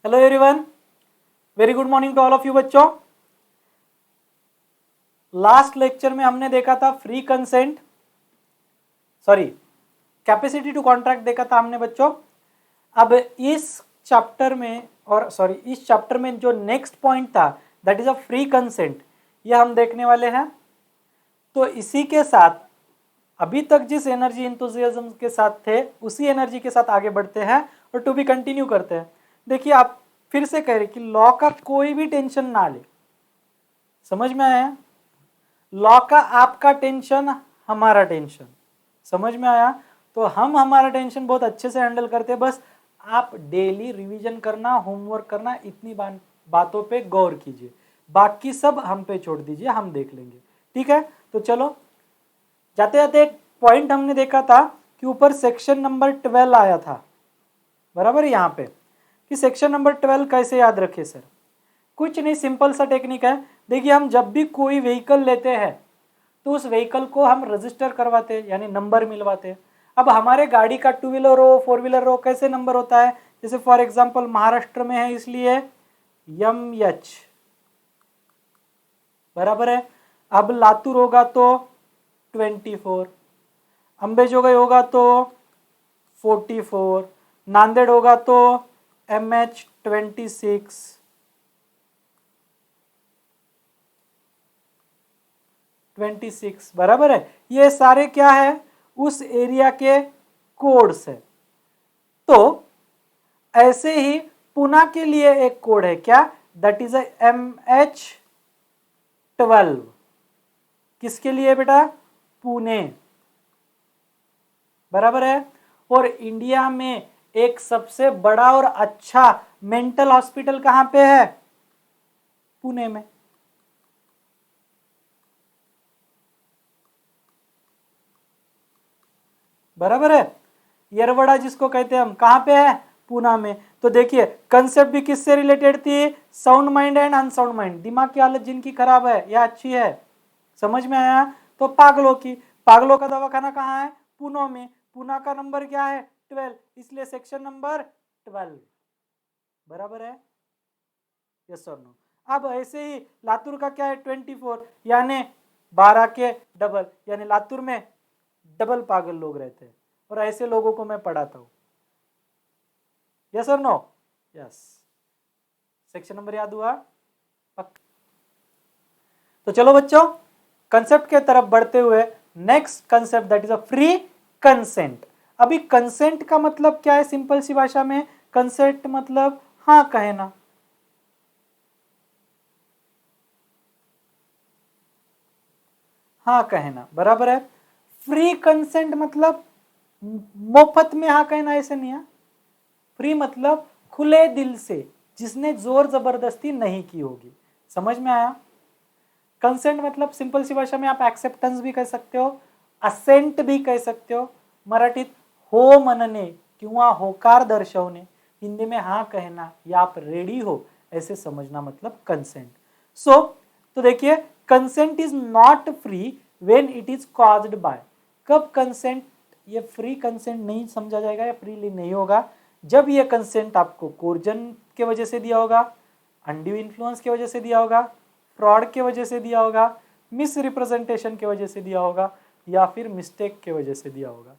Hello everyone, very good morning to all of you बच्चों। Last lecture में हमने देखा था free consent, sorry capacity to contract देखा था हमने बच्चों। अब इस चैप्टर में इस चैप्टर में जो नेक्स्ट पॉइंट था that is a free consent, ये हम देखने वाले हैं। तो इसी के साथ अभी तक जिस एनर्जी इंथुजियाज्म के साथ थे उसी एनर्जी के साथ आगे बढ़ते हैं और टू बी कंटिन्यू करते हैं। देखिए, आप फिर से कह रहे कि लॉ का कोई भी टेंशन ना ले, समझ में आया? लॉ का आपका टेंशन, हमारा टेंशन, समझ में आया? तो हम हमारा टेंशन बहुत अच्छे से हैंडल करते हैं। बस आप डेली रिवीजन करना, होमवर्क करना, इतनी बातों पे गौर कीजिए, बाकी सब हम पे छोड़ दीजिए, हम देख लेंगे। ठीक है, तो चलो जाते जाते एक पॉइंट हमने देखा था कि ऊपर सेक्शन नंबर 12 आया था, बराबर। यहाँ पे कि सेक्शन नंबर 12 कैसे याद रखे सर? कुछ नहीं, सिंपल सा टेक्निक है। देखिए, हम जब भी कोई व्हीकल लेते हैं तो उस व्हीकल को हम रजिस्टर करवाते हैं, यानी नंबर मिलवाते हैं। अब हमारे गाड़ी का 2 व्हीलर हो, 4 व्हीलर हो, कैसे नंबर होता है? जैसे फॉर एग्जांपल महाराष्ट्र में है इसलिए MH, बराबर है। अब लातूर होगा तो 24, अंबेजोगाई होगा तो 44, नांदेड़ होगा तो MH 26, बराबर है। ये सारे क्या है? उस एरिया के कोड्स है। तो ऐसे ही पुणे के लिए एक कोड है, क्या? That is MH12। किसके लिए बेटा? पुणे, बराबर है। और इंडिया में एक सबसे बड़ा और अच्छा मेंटल हॉस्पिटल कहां पे है? पुणे में, बराबर है। यरवड़ा जिसको कहते हैं हम, कहां पे है? पुणे में। तो देखिए, कंसेप्ट भी किससे रिलेटेड थी? Sound mind and unsound mind, दिमाग की हालत जिनकी खराब है या अच्छी है, समझ में आया? तो पागलों का दवाखाना कहाँ है? पुणे में। पुणे का नंबर क्या है? 12, इसलिए सेक्शन नंबर 12, बराबर है। यस और नो? अब ऐसे ही लातूर का क्या है? 24, यानी 12 के डबल, यानी लातूर में डबल पागल लोग रहते हैं और ऐसे लोगों को मैं पढ़ाता हूं। यस और नो? यस। सेक्शन नंबर याद हुआ? तो चलो बच्चों, कंसेप्ट के तरफ बढ़ते हुए next concept that is a free consent. अभी कंसेंट का मतलब क्या है? सिंपल सी भाषा में कंसेंट मतलब हाँ कहना। हाँ कहना, बराबर है। फ्री कंसेंट मतलब मुफ्त में हाँ कहना, ऐसे नहीं है। फ्री मतलब खुले दिल से, जिसने जोर जबरदस्ती नहीं की होगी, समझ में आया? कंसेंट मतलब सिंपल सी भाषा में आप एक्सेप्टेंस भी कह सकते हो, असेंट भी कह सकते हो। मराठीत हो म्हणणे किंवा होकार दर्शवणे, हिंदी में हाँ कहना या आप रेडी हो, ऐसे समझना मतलब कंसेंट। सो तो देखिए, consent is not free when it is caused by. कब कंसेंट ये फ्री कंसेंट नहीं समझा जाएगा या फ्रीली नहीं होगा? जब ये कंसेंट आपको कोर्जन के वजह से दिया होगा, अनड्यू इन्फ्लुएंस की वजह से दिया होगा, फ्रॉड के वजह से दिया होगा, मिस रिप्रेजेंटेशन की वजह से दिया होगा, या फिर मिस्टेक के वजह से दिया होगा।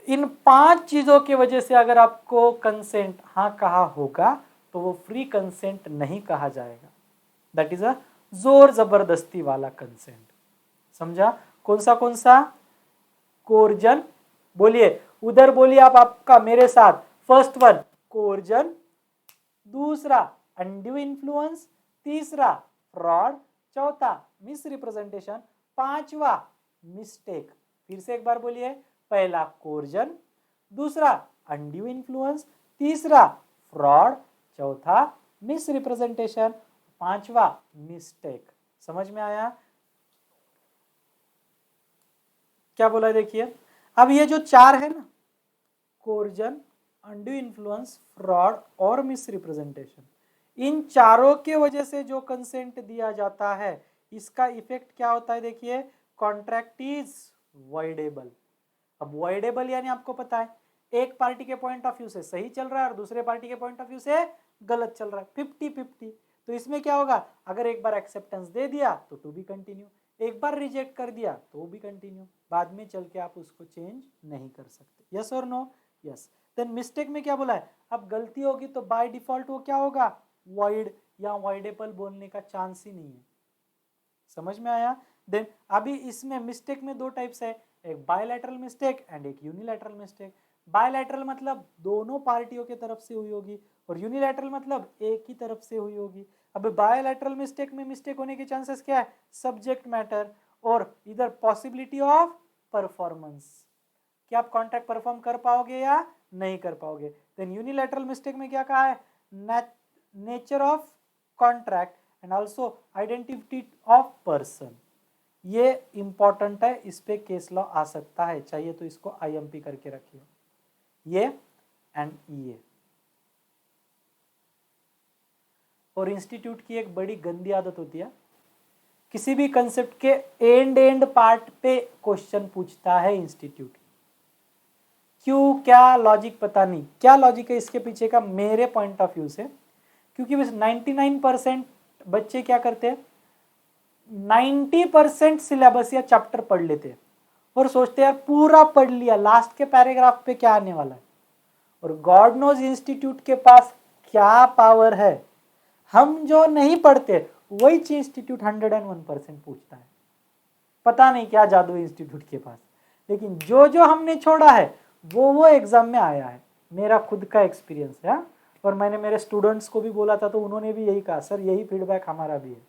इन 5 चीजों की वजह से अगर आपको कंसेंट हाँ कहा होगा तो वो फ्री कंसेंट नहीं कहा जाएगा। दैट इज अ जोर जबरदस्ती वाला कंसेंट। समझा? कौन सा? कोर्जन, बोलिए उधर, बोलिए आप आपका मेरे साथ। फर्स्ट वन कोर्जन, दूसरा अनड्यू इन्फ्लुएंस, तीसरा फ्रॉड, चौथा मिस रिप्रेजेंटेशन, पांचवा मिस्टेक। फिर से एक बार बोलिए, पहला कोर्जन, दूसरा अनड्यू इन्फ्लुएंस, तीसरा फ्रॉड, चौथा मिस रिप्रेजेंटेशन, पांचवा मिस्टेक। समझ में आया? क्या बोला है देखिए। अब ये जो 4 है ना, कोर्जन, अनड्यू इन्फ्लुएंस, फ्रॉड और मिस रिप्रेजेंटेशन, इन चारों के वजह से जो कंसेंट दिया जाता है, इसका इफेक्ट क्या होता है? देखिए, कॉन्ट्रैक्ट इज वॉइडेबल। अब वॉइडेबल यानी आपको पता है एक पार्टी के पॉइंट ऑफ व्यू से सही चल रहा है और दूसरे पार्टी के पॉइंट ऑफ व्यू से गलत चल रहा है, 50-50। तो इसमें क्या होगा, अगर एक बार एक्सेप्टेंस दे दिया तो टू बी कंटिन्यू, एक बार रिजेक्ट कर दिया तो भी कंटिन्यू, बाद में चल के आप उसको चेंज नहीं कर सकते। यस और नो? यस। देन मिस्टेक में क्या बोला है, अब गलती होगी तो बाय डिफॉल्ट वो क्या होगा, वॉइड या वॉइडेबल बोलने का चांस ही नहीं है। समझ में आया? देन अभी इसमें मिस्टेक में दो टाइप्स है, एक बायलैटरल मिस्टेक एंड एक यूनिलैटरल मिस्टेक। बायलैटरल मतलब दोनों पार्टियों की तरफ से हुई होगी और यूनिलैटरल मतलब एक ही तरफ से हुई होगी। अब बायलैटरल मिस्टेक में मिस्टेक होने के चांसेस क्या है, सब्जेक्ट मैटर और इधर पॉसिबिलिटी ऑफ परफॉर्मेंस, क्या आप कॉन्ट्रैक्ट परफॉर्म कर पाओगे या नहीं कर पाओगे। देन यूनिलैटरल मिस्टेक में क्या कहा है, nature of contract and also identity of person. ये इंपॉर्टेंट है, इस पे केस लॉ आ सकता है, चाहिए तो इसको IMP करके रखिए, ये एंड ये। और इंस्टीट्यूट की एक बड़ी गंदी आदत होती है, किसी भी कंसेप्ट के एंड पार्ट पे क्वेश्चन पूछता है इंस्टीट्यूट। क्यों, क्या लॉजिक पता नहीं, क्या लॉजिक है इसके पीछे का मेरे पॉइंट ऑफ व्यू से, क्योंकि बस 99% बच्चे क्या करते हैं, 90% सिलेबस या चैप्टर पढ़ लेते हैं और सोचते हैं यार पूरा पढ़ लिया, लास्ट के पैराग्राफ पे क्या आने वाला है। और गॉड नोज इंस्टीट्यूट के पास क्या पावर है, हम जो नहीं पढ़ते वही चीज इंस्टीट्यूट 101% पूछता है। पता नहीं क्या जादू है इंस्टीट्यूट के पास, लेकिन जो जो हमने छोड़ा है वो एग्जाम में आया है। मेरा खुद का एक्सपीरियंस है, और मैंने मेरे स्टूडेंट्स को भी बोला था तो उन्होंने भी यही कहा, सर यही फीडबैक हमारा भी है।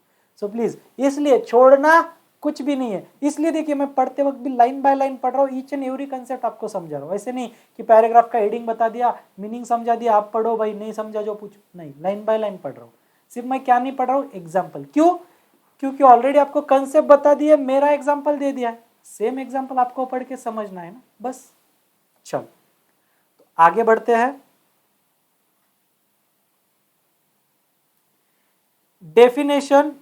सो प्लीज, इसलिए छोड़ना कुछ भी नहीं है। इसलिए देखिए मैं पढ़ते वक्त भी लाइन बाय लाइन पढ़ रहा हूँ, ईच एंड एवरी कंसेप्ट आपको समझा रहा हूँ। ऐसे नहीं कि पैराग्राफ का हेडिंग बता दिया, मीनिंग समझा दिया, आप पढ़ो भाई, नहीं समझा जो पूछो, नहीं, लाइन बाय लाइन पढ़ रहा हूँ। सिर्फ मैं क्या नहीं पढ़ रहा हूँ, एग्जाम्पल। क्यों? क्योंकि ऑलरेडी आपको कंसेप्ट बता दिया, मेरा एग्जाम्पल दे दिया है, सेम एग्जाम्पल आपको पढ़ के समझना है ना, बस। चलो तो आगे बढ़ते हैं। डेफिनेशन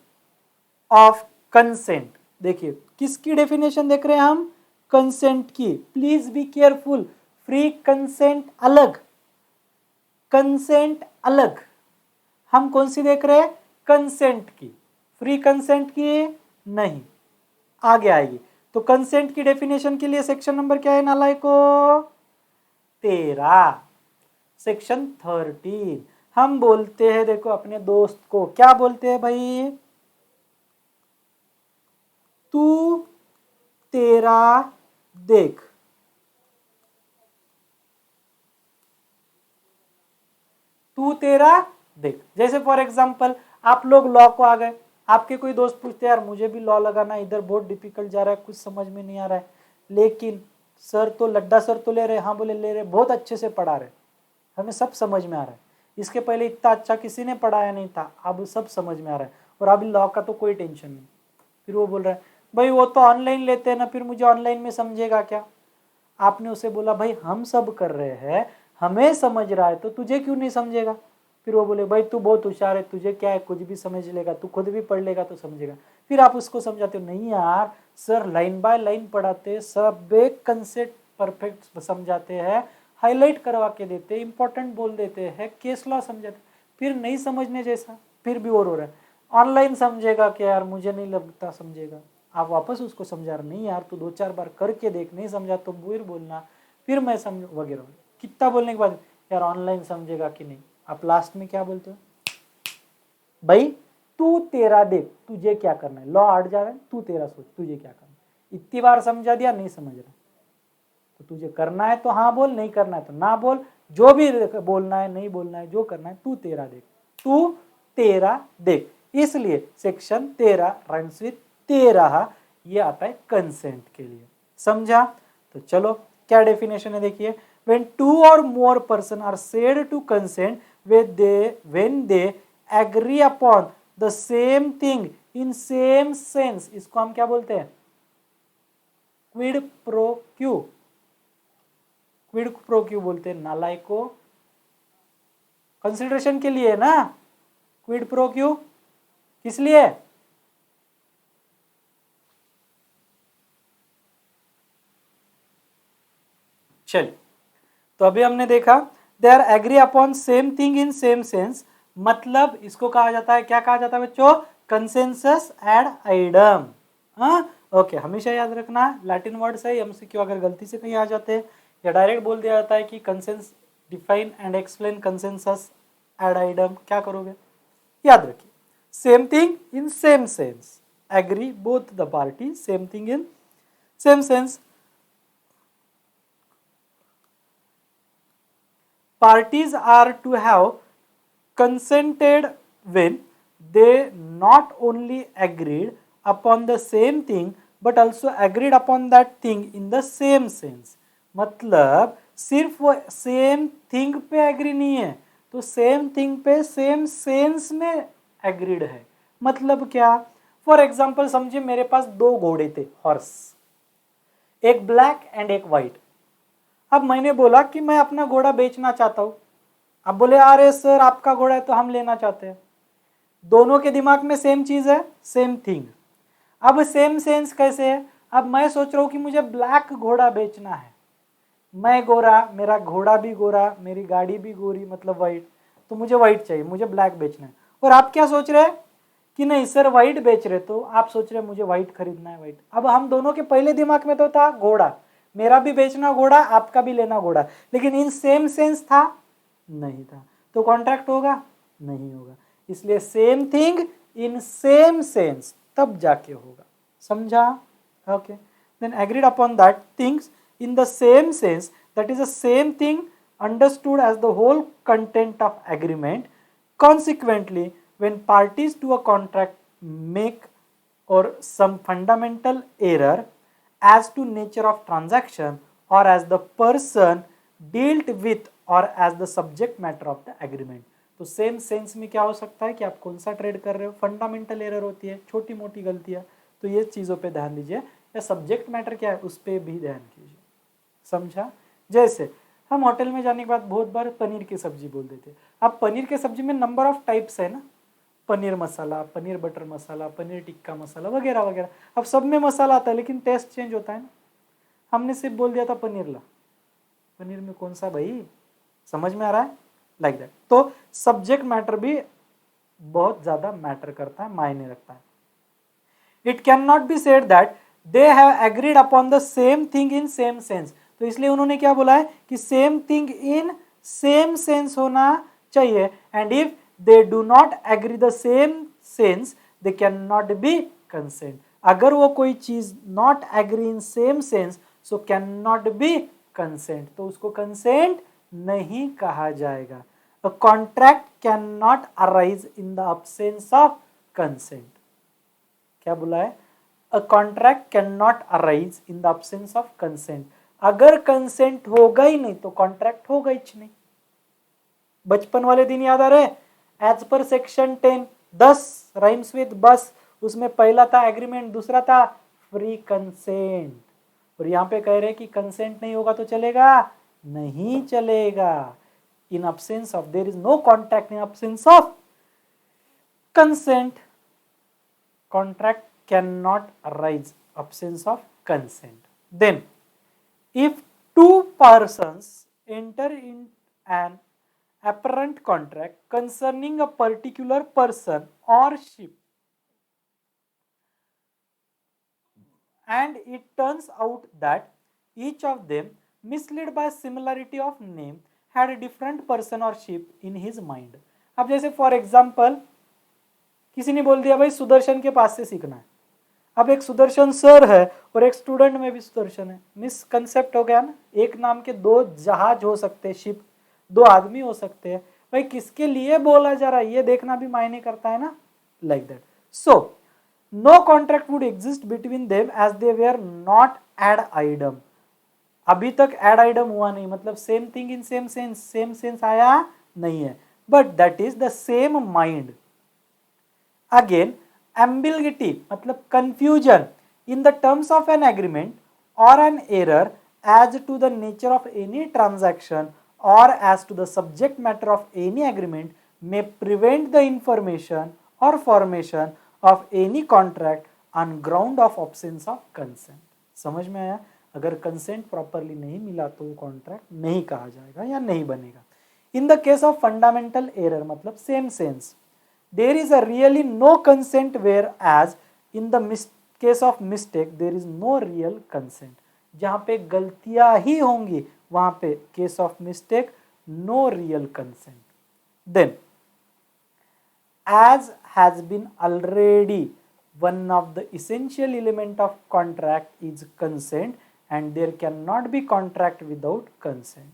ऑफ कंसेंट, देखिए किसकी डेफिनेशन देख रहे हैं हम, कंसेंट की। Please be careful, free consent अलग, कंसेंट अलग। हम कौन सी देख रहे हैं, कंसेंट की, फ्री कंसेंट की नहीं, आगे आएगी। तो कंसेंट की डेफिनेशन के लिए सेक्शन नंबर क्या है नालायको, 13, सेक्शन 13। हम बोलते हैं, देखो अपने दोस्त को क्या बोलते हैं भाई, तू तेरा देख। तू तेरा देख, जैसे फॉर एग्जांपल आप लोग लॉ को आ गए, आपके कोई दोस्त पूछते हैं यार मुझे भी लॉ लगाना, इधर बहुत डिफिकल्ट जा रहा है, कुछ समझ में नहीं आ रहा है, लेकिन सर तो लड्डा सर तो ले रहे, हाँ बोले ले रहे, बहुत अच्छे से पढ़ा रहे, हमें सब समझ में आ रहा है, इसके पहले इतना अच्छा किसी ने पढ़ाया नहीं था, अब सब समझ में आ रहा है, और अभी लॉ का तो कोई टेंशन नहीं। फिर वो बोल रहा है भाई वो तो ऑनलाइन लेते हैं ना, फिर मुझे ऑनलाइन में समझेगा क्या। आपने उसे बोला भाई हम सब कर रहे हैं, हमें समझ रहा है, तो तुझे क्यों नहीं समझेगा। फिर वो बोले भाई तू बहुत होशियार है, तुझे क्या है, कुछ भी समझ लेगा, तू खुद भी पढ़ लेगा तो समझेगा। फिर आप उसको समझाते हो, नहीं यार सर लाइन बाय लाइन पढ़ाते, सब एक कंसेप्ट परफेक्ट समझाते हैं, हाईलाइट करवा के देते, इंपॉर्टेंट बोल देते हैं, केस लॉ समझाते, फिर नहीं समझने जैसा, फिर भी और हो रहा है। ऑनलाइन समझेगा क्या यार, मुझे नहीं लगता समझेगा। आप वापस उसको समझा रहे, नहीं यार तू 2-4 बार करके देख, नहीं समझा तो फिर बोलना, फिर मैं समझ वगैरह। कितना बोलने के बाद यार ऑनलाइन समझेगा कि नहीं, आप लास्ट में क्या बोलते हो, भाई तू तेरा देख, तुझे क्या करना है, लॉ आट जा रहा है, तू तेरा सोच तुझे क्या करना है। इतनी बार समझा दिया, नहीं समझ रहा तो तुझे करना है तो हाँ बोल, नहीं करना है तो ना बोल, जो भी बोलना है नहीं बोलना है, जो करना है तू तेरा देख, तू तेरा देख। इसलिए सेक्शन 13 राइम्स विद 13 ये आता है कंसेंट के लिए, समझा। तो चलो क्या डेफिनेशन है देखिए, when 2 or more person are said to consent when they agree upon the same thing in same sense, इसको हम क्या बोलते हैं, quid pro Q, quid pro Q बोलते हैं नालायको। कंसिडरेशन के लिए ना, क्विड प्रो क्यू किस लिए, चलिए तो तो अभी हमने देखा they are agree upon same thing in same sense, मतलब इसको कहा जाता है, क्या कहा जाता है बच्चों, कंसेंसस एड आइडम। हाँ ओके, हमेशा याद रखना लैटिन वर्ड्स है, एमसीक्यू अगर गलती से कहीं आ जाते हैं या डायरेक्ट बोल दिया जाता है कि consensus define and explain consensus ad idem, क्या करोगे, याद रखिए same thing in same sense, agree both the party, same thing in same sense. Parties are to have consented when they not only agreed upon the same thing but also agreed upon that thing in the same sense। मतलब सिर्फ वो same thing पे agree नहीं है, तो same thing पे same sense में agreed है। मतलब क्या, फॉर एग्जाम्पल समझिए मेरे पास दो घोड़े थे, हॉर्स, एक ब्लैक एंड एक व्हाइट। अब मैंने बोला कि मैं अपना घोड़ा बेचना चाहता हूं, अब बोले अरे सर आपका घोड़ा है तो हम लेना चाहते हैं। दोनों के दिमाग में सेम चीज है, सेम थिंग। अब सेम सेंस कैसे है, अब मैं सोच रहा हूं कि मुझे ब्लैक घोड़ा बेचना है, मैं गोरा, मेरा घोड़ा भी गोरा, मेरी गाड़ी भी गोरी मतलब वाइट, तो मुझे वाइट चाहिए, मुझे ब्लैक बेचना है। और आप क्या सोच रहे हैं कि नहीं सर वाइट बेच रहे, तो आप सोच रहे मुझे वाइट खरीदना है, वाइट। अब हम दोनों के पहले दिमाग में तो था घोड़ा, मेरा भी बेचना घोड़ा, आपका भी लेना घोड़ा, लेकिन इन सेम सेंस था नहीं था, तो कॉन्ट्रैक्ट होगा नहीं होगा। इसलिए same thing in same sense तब जाके होगा, समझा? Okay, then agreed upon that things in the same sense, that is the same thing understood as the whole content of agreement। Consequently, when parties to a contract make or some fundamental error as to nature of transaction or as the person dealt with or as the subject matter of the agreement, तो same sense में क्या हो सकता है कि आप कौन सा ट्रेड कर रहे हो, फंडामेंटल एरर होती है, छोटी मोटी गलतियां, तो ये चीज़ों पे ध्यान दीजिए, या सब्जेक्ट मैटर क्या है उस पर भी ध्यान कीजिए, समझा? जैसे हम होटल में जाने के बाद बहुत बार पनीर की सब्जी बोल देते हैं। अब पनीर की सब्जी में नंबर ऑफ टाइप्स है ना, पनीर मसाला, पनीर बटर मसाला, पनीर टिक्का मसाला वगैरह वगैरह। अब सब में मसाला आता है लेकिन टेस्ट चेंज होता है ना। हमने सिर्फ बोल दिया था पनीर ला, पनीर में कौन सा भाई, समझ में आ रहा है? Like that. तो सब्जेक्ट मैटर भी बहुत ज्यादा मैटर करता है, मायने रखता है। It can not be said that they have agreed upon the same thing in same sense, तो इसलिए उन्होंने क्या बोला है कि same thing in same sense होना चाहिए, and if they do not agree the same sense they can not be consent. अगर वो कोई चीज not agree in same sense so can not be consent, तो उसको कंसेंट नहीं कहा जाएगा। A contract can not arise in the absence of consent. क्या बोला है? A contract can not arise in the absence of consent. अगर consent होगा ही नहीं तो कॉन्ट्रैक्ट होगा ही नहीं। बचपन वाले दिन याद आ रहे? As per section 10 10 rhymes with बस, उसमें पहला था एग्रीमेंट, दूसरा था फ्री कंसेंट, और यहां पे कह रहे कि कंसेंट नहीं होगा तो चलेगा नहीं चलेगा। In absence of, there is no contract in absence of consent, contract can not arise absence of consent। Then if two persons enter in an apparent contract concerning a particular person or ship and it turns out that each of them, misled by similarity of name, had a different person or ship in his mind। अब जैसे for example किसी ने बोल दिया भाई सुदर्शन के पास से सीखना है, अब एक सुदर्शन सर है और एक स्टूडेंट में भी सुदर्शन है, मिसकंसेप्ट हो गया ना। एक नाम के दो जहाज हो सकते हैं, शिप, दो आदमी हो सकते हैं, भाई किसके लिए बोला जा रहा है ये देखना भी मायने करता है ना, like that. So no contract would exist between them as they were not ad idem. अभी तक एड आइडम हुआ नहीं, मतलब same thing in same sense, same sense आया नहीं है, but that is the same mind. Again ambiguity मतलब confusion in the terms of an agreement or an error as to the nature of any transaction or as to the subject matter of any agreement may prevent the information or formation of any contract on ground of absence of consent। समझ में आया? अगर consent properly नहीं मिला तो वो contract नहीं कहा जाएगा या नहीं बनेगा। In the case of fundamental error मतलब same sense, there is a really no consent whereas in the case of mistake there is no real consent. जहाँ पे गलतियां ही होंगी वहां पे case of mistake no real consent. Then as has been already, one of the essential element of contract is consent and there cannot be contract without consent।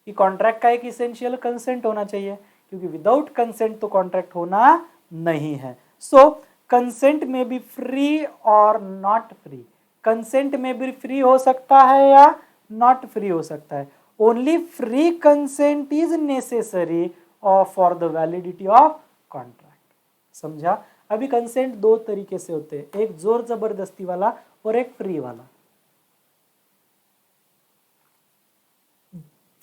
ये contract का एक इसेंशियल कंसेंट होना चाहिए क्योंकि विदाउट कंसेंट तो contract होना नहीं है। सो कंसेंट में बी फ्री और नॉट फ्री, कंसेंट में भी फ्री हो सकता है या नॉट फ्री हो सकता है। Only free consent is necessary for the validity of contract. समझा? अभी कंसेंट दो तरीके से होते हैं, एक जोर जबरदस्ती वाला और एक फ्री वाला।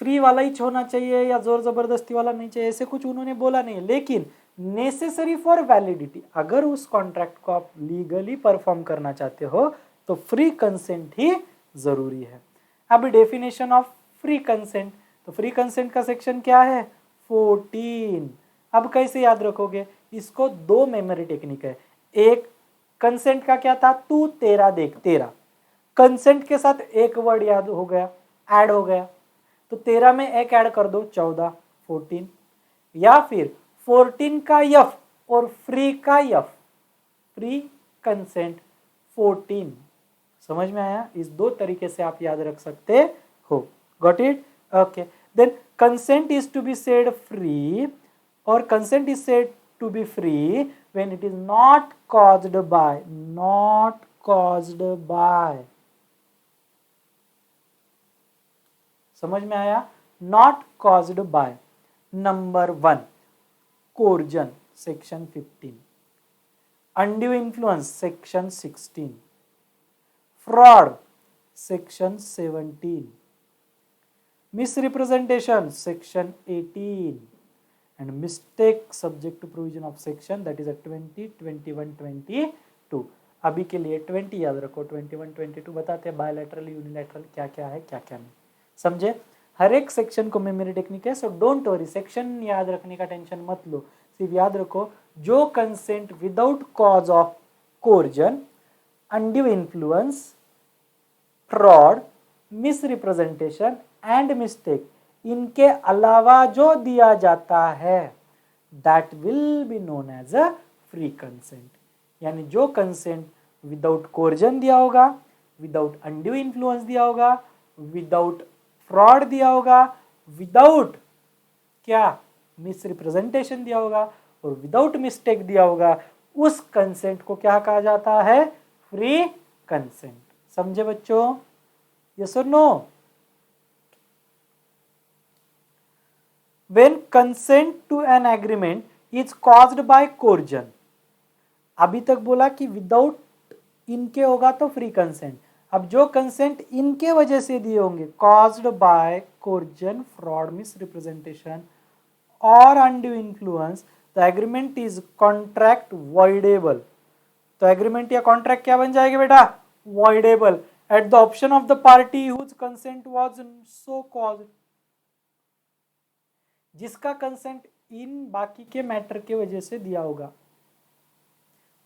फ्री वाला ही होना चाहिए या जोर जबरदस्ती वाला नहीं चाहिए ऐसे कुछ उन्होंने बोला नहीं है, लेकिन नेसेसरी फॉर वैलिडिटी, अगर उस कॉन्ट्रैक्ट को आप लीगली परफॉर्म करना चाहते हो तो फ्री कंसेंट ही जरूरी है। अब डेफिनेशन ऑफ फ्री कंसेंट, तो फ्री कंसेंट का सेक्शन क्या है 14। अब कैसे याद रखोगे इसको, दो मेमोरी टेक्निक है। एक कंसेंट का क्या था, तू तेरा देख, तेरा कंसेंट के साथ एक वर्ड याद हो गया, ऐड हो गया, तो 13 में एक ऐड कर दो 14 14, या फिर 14 का यफ और फ्री का यफ, फ्री कंसेंट 14। समझ में आया? इस दो तरीके से आप याद रख सकते हो। Got it? Okay. Then consent is to be said free or consent is said to be free when it is not caused by समझ में आया? not caused by। Number 1 coercion section 15, undue influence section 16, fraud section 17, misrepresentation section 18 and mistake subject to provision of section that is a 20, 21, 22। अभी के लिए 20 याद रखो, 21, 22 बताते हैं बायलैटरल यूनिलैटरल क्या क्या है क्या क्या नहीं। समझे? हर एक सेक्शन को मेमोरी टेक्निक है, सो डोंट वरी, सेक्शन याद रखने का टेंशन मत लो, सिर्फ याद रखो जो consent without cause of coercion, undue influence, fraud, misrepresentation and mistake, इनके अलावा जो दिया जाता है that will be known as a free consent. यानी जो कंसेंट विदाउट कोर्जन दिया होगा, विदाउट अनड्यू इन्फ्लुएंस दिया होगा, विदाउट फ्रॉड दिया होगा, विदाउट क्या मिसरिप्रेजेंटेशन दिया होगा और विदाउट मिस्टेक दिया होगा, उस कंसेंट को क्या कहा जाता है? Free consent. समझे बच्चों? यस और no? When consent to an agreement is caused by coercion, अभी तक बोला कि विदाउट इनके होगा तो फ्री कंसेंट। अब जो कंसेंट इनके वजह से दिए होंगे, caused by coercion, fraud, misrepresentation और undue influence, the agreement is contract voidable। तो एग्रीमेंट या कॉन्ट्रैक्ट क्या बन जाएगा बेटा? voidable at the option of the party whose consent was so caused। जिसका कंसेंट इन बाकी के मैटर के वजह से दिया होगा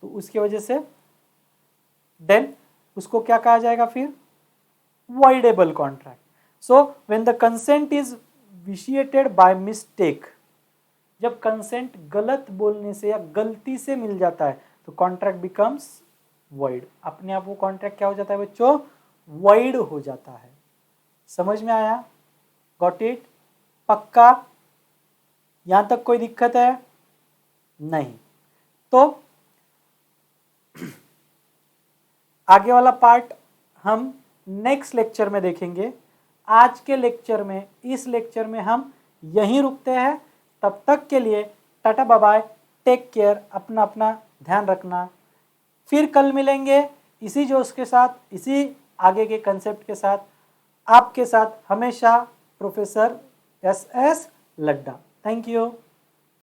तो उसके वजह से देन उसको क्या कहा जाएगा फिर? voidable contract। So when the consent is vitiated by mistake, जब कंसेंट गलत बोलने से या गलती से मिल जाता है तो कॉन्ट्रैक्ट बिकम्स void। अपने आप वो कॉन्ट्रैक्ट क्या हो जाता है बच्चों? void हो जाता है। समझ में आया? Got it? पक्का? यहां तक कोई दिक्कत है? नहीं। तो आगे वाला पार्ट हम नेक्स्ट लेक्चर में देखेंगे। आज के लेक्चर में, इस लेक्चर में हम यहीं रुकते हैं। तब तक के लिए tata bye bye, take care, अपना अपना ध्यान रखना। फिर कल मिलेंगे इसी जोश के साथ, इसी आगे के कंसेप्ट के साथ। आपके साथ हमेशा professor SS Ladda. Thank you.